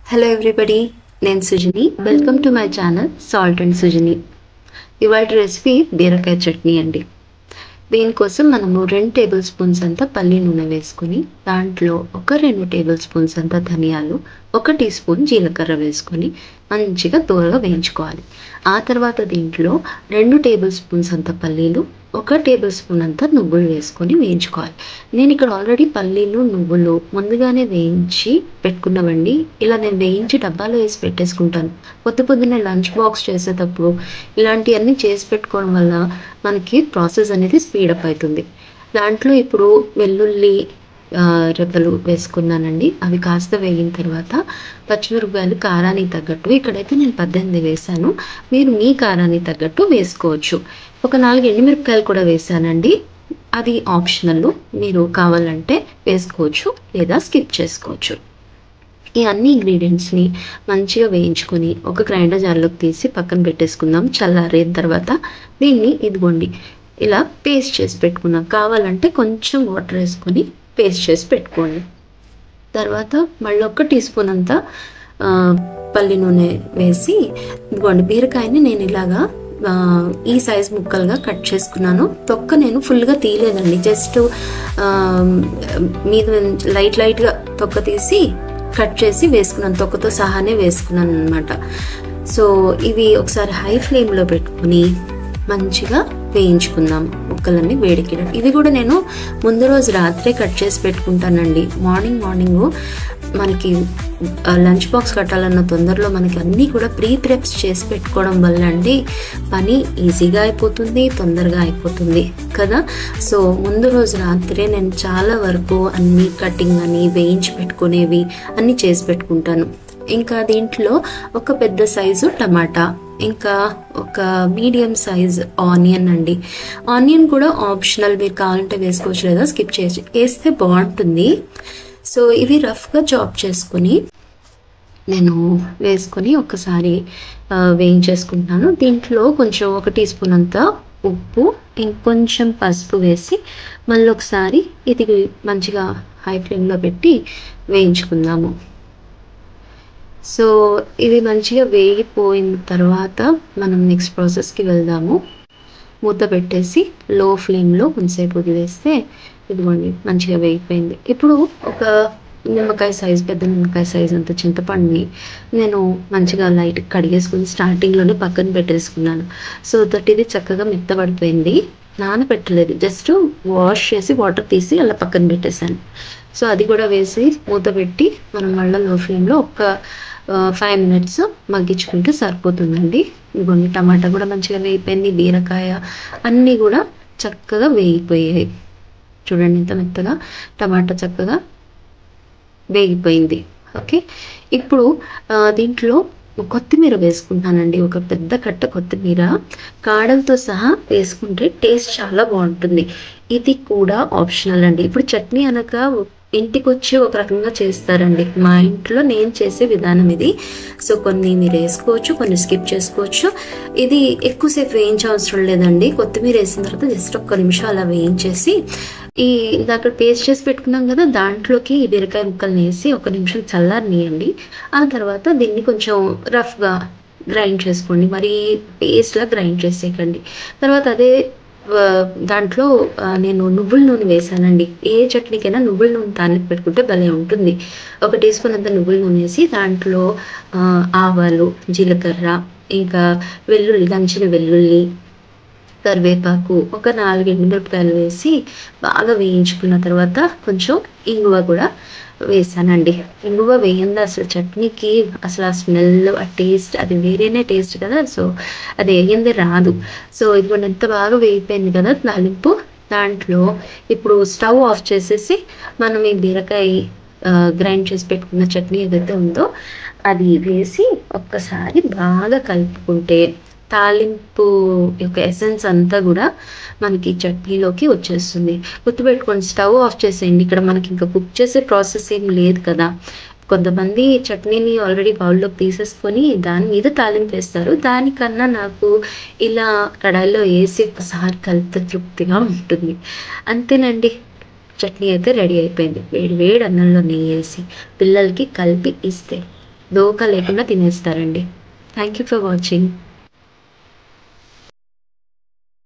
Hello everybody, నేను Sujani. Welcome to my channel salt and Sujani. ఇవాళ recipe బీరకాయ చట్నీ అండి. దీనికోసం మనము 2 టేబుల్ స్పూన్స్ అంతా పల్లి నూనె వేసుకొని దాంట్లో ఒక 2 టేబుల్ స్పూన్స్ అంతా ధనియాలు, 1 టీ స్పూన్ జీలకర్ర వేసుకొని మంచిగా దూరగా వేయించుకోవాలి. ఆ తర్వాత దీంట్లో 2 టేబుల్ స్పూన్స్ అంత పల్లీలు, 1 టేబుల్ స్పూన్ అంతా నువ్వులు వేసుకొని వేయించుకోవాలి. నేను ఇక్కడ ఆల్రెడీ పల్లీలు నువ్వులు ముందుగానే వేయించి పెట్టుకున్నవండి. ఇలా నేను వేయించి డబ్బాలో వేసి పెట్టేసుకుంటాను. పొద్దున్నే లంచ్ బాక్స్ చేసేటప్పుడు ఇలాంటివన్నీ చేసి పెట్టుకోవడం వల్ల మనకి ప్రాసెస్ అనేది స్పీడప్ అవుతుంది. దాంట్లో ఇప్పుడు వెల్లుల్లి రెబ్బలు వేసుకున్నానండి. అవి కాస్త వేగిన తర్వాత పచ్చిమిరపకాయలు కారానికి తగ్గట్టు, ఇక్కడైతే నేను 18 వేసాను. మీరు మీ కారానికి తగ్గట్టు వేసుకోవచ్చు. ఒక 4 ఎండుమిరపకాయలు కూడా వేసానండి. అది ఆప్షనల్, మీరు కావాలంటే వేసుకోవచ్చు లేదా స్కిప్ చేసుకోవచ్చు. ఈ అన్ని ఇంగ్రీడియంట్స్ని మంచిగా వేయించుకొని ఒక గ్రైండర్ జార్లోకి తీసి పక్కన పెట్టేసుకుందాం. చల్లారిన తర్వాత దీన్ని ఇదిగోండి ఇలా పేస్ట్ చేసి పెట్టుకుందాం. కావాలంటే కొంచెం వాటర్ వేసుకొని పేస్ట్ చేసి పెట్టుకోండి. తర్వాత మళ్ళీ 1 టీ స్పూన్ అంతా పల్లి నూనె వేసి ఇదిగోండి బీరకాయని నేను ఇలాగా ఈ సైజ్ ముక్కలుగా కట్ చేసుకున్నాను. తొక్క నేను ఫుల్గా తీయలేదండి, జస్ట్ మీద లైట్గా తొక్క తీసి కట్ చేసి వేసుకున్నాను. తొక్కతో సహానే వేసుకున్నాను అనమాట. సో ఇవి ఒకసారి హై ఫ్లేమ్లో పెట్టుకుని మంచిగా వేయించుకుందాం. ముక్కలన్నీ వేడికిడం. ఇవి కూడా నేను ముందు రోజు రాత్రే కట్ చేసి పెట్టుకుంటానండి. మార్నింగ్ మనకి లంచ్ బాక్స్ కట్టాలన్న తొందరలో మనకి అన్నీ కూడా ప్రెప్స్ చేసి పెట్టుకోవడం వల్ల అండి పని ఈజీగా అయిపోతుంది, తొందరగా అయిపోతుంది కదా. సో ముందు రోజు రాత్రే నేను చాలా వరకు అన్ని కటింగ్ అని వేయించి పెట్టుకునేవి అన్నీ చేసి పెట్టుకుంటాను. ఇంకా దీంట్లో ఒక పెద్ద సైజు టమాటా, ఇంకా ఒక మీడియం సైజ్ ఆనియన్ అండి. ఆనియన్ కూడా ఆప్షనల్, మీరు కావాలంటే వేసుకోవచ్చు లేదా స్కిప్ చేయొచ్చు. వేస్తే బాగుంటుంది. సో ఇవి రఫ్గా చాప్ చేసుకుని నేను వేసుకొని ఒకసారి వేయించేసుకుంటున్నాను. దీంట్లో కొంచెం 1 టీ స్పూన్ అంతా ఉప్పు, ఇంకొంచెం పసుపు వేసి మళ్ళీ ఒకసారి ఇది మంచిగా హై ఫ్లేమ్లో పెట్టి వేయించుకుందాము. సో ఇది మంచిగా వేగిపోయిన తర్వాత మనం నెక్స్ట్ ప్రాసెస్కి వెళ్దాము. మూత పెట్టేసి లో ఫ్లేమ్లో కొంచెంసేపు వదిలేస్తే ఇదిగోండి మంచిగా వేగిపోయింది. ఇప్పుడు ఒక నిమ్మకాయ సైజ్, పెద్ద నిమ్మకాయ సైజ్ అంత చింతపండుని నేను మంచిగా లైట్ కడిగేసుకుని స్టార్టింగ్లోనే పక్కన పెట్టేసుకున్నాను. సో దట్ ఇది చక్కగా మెత్తబడిపోయింది. నానబెట్టలేదు, జస్ట్ వాష్ చేసి వాటర్ తీసి అలా పక్కన పెట్టేశాను. సో అది కూడా వేసి మూత పెట్టి మనం మళ్ళీ లో ఫ్లేమ్లో ఒక 5 మినిట్స్ మగ్గించుకుంటే సరిపోతుందండి. ఇదిగోండి టమాటా కూడా మంచిగా వేగిపోయింది, బీరకాయ అన్నీ కూడా చక్కగా వేగిపోయాయి. చూడండి ఎంత మెత్తగా టమాటా చక్కగా వేగిపోయింది. ఓకే, ఇప్పుడు దీంట్లో కొత్తిమీర వేసుకుంటానండి. ఒక పెద్ద కట్ట కొత్తిమీర కాడలతో సహా వేసుకుంటే టేస్ట్ చాలా బాగుంటుంది. ఇది కూడా ఆప్షనల్ అండి. ఇప్పుడు చట్నీ అనక ఇంటికి వచ్చి ఒక రకంగా చేస్తారండి. మా ఇంట్లో నేను చేసే విధానం ఇది. సో కొన్ని మీరు వేసుకోవచ్చు, కొన్ని స్కిప్ చేసుకోవచ్చు. ఇది ఎక్కువసేపు వేయించవసరం లేదండి. కొత్తిమీర వేసిన తర్వాత జస్ట్ 1 నిమిషం అలా వేయించేసి ఈ ఇందాక పేస్ట్ చేసి పెట్టుకున్నాం కదా, దాంట్లోకి ఈ బీరకాయ ముక్కల్ని వేసి 1 నిమిషం చల్లారనియండి. ఆ తర్వాత దీన్ని కొంచెం రఫ్గా గ్రైండ్ చేసుకోండి, మరి పేస్ట్లా గ్రైండ్ చేసేయకండి. తర్వాత అదే దాంట్లో నేను నువ్వుల నూనె వేసానండి. ఏ చట్నీకైనా నువ్వుల నూనె తాలింపు పెట్టుకుంటే భలే ఉంటుంది. 1 టీ స్పూన్ అంత నువ్వుల నూనె వేసి దాంట్లో ఆవాలు, జీలకర్ర, ఇంకా వెల్లుల్లి, దంచిన వెల్లుల్లి, కరివేపాకు, ఒక 4 ఎండుమిరపకాయలు వేసి బాగా వేయించుకున్న తర్వాత కొంచెం ఇంగువ కూడా వేసానండి. ఇంగువ వేయండి అసలు చట్నీకి అసలు ఆ స్మెల్, ఆ టేస్ట్ అది వేరేనే టేస్ట్ కదా. సో అది వేయంది రాదు. సో ఇదిగోండి ఎంత బాగా వేగిపోయింది కదా తాలింపు. దాంట్లో ఇప్పుడు స్టవ్ ఆఫ్ చేసేసి మనం ఈ బీరకాయ గ్రైండ్ చేసి పెట్టుకున్న చట్నీ ఏదైతే ఉందో అది వేసి ఒక్కసారి బాగా కలుపుకుంటే తాలింపు యొక్క ఎసెన్స్ అంతా కూడా మనకి చట్నీలోకి వచ్చేస్తుంది. గుర్తుపెట్టుకోండి, స్టవ్ ఆఫ్ చేసేయండి. ఇక్కడ మనకి ఇంకా కుక్ చేసే ప్రాసెస్ ఏం లేదు కదా. కొంతమంది చట్నీని ఆల్రెడీ బౌల్లోకి తీసేసుకొని దాని మీద తాలింపు వేస్తారు. దానికన్నా నాకు ఇలా కడాయిలో వేసి ఒకసారి కలిపితే తృప్తిగా ఉంటుంది. అంతేనండి, చట్నీ అయితే రెడీ అయిపోయింది. వేడి వేడి అన్నంలో నెయ్యి వేసి పిల్లలకి కలిపి ఇస్తే దోక లేకుండా తినేస్తారండి. Thank you for watching.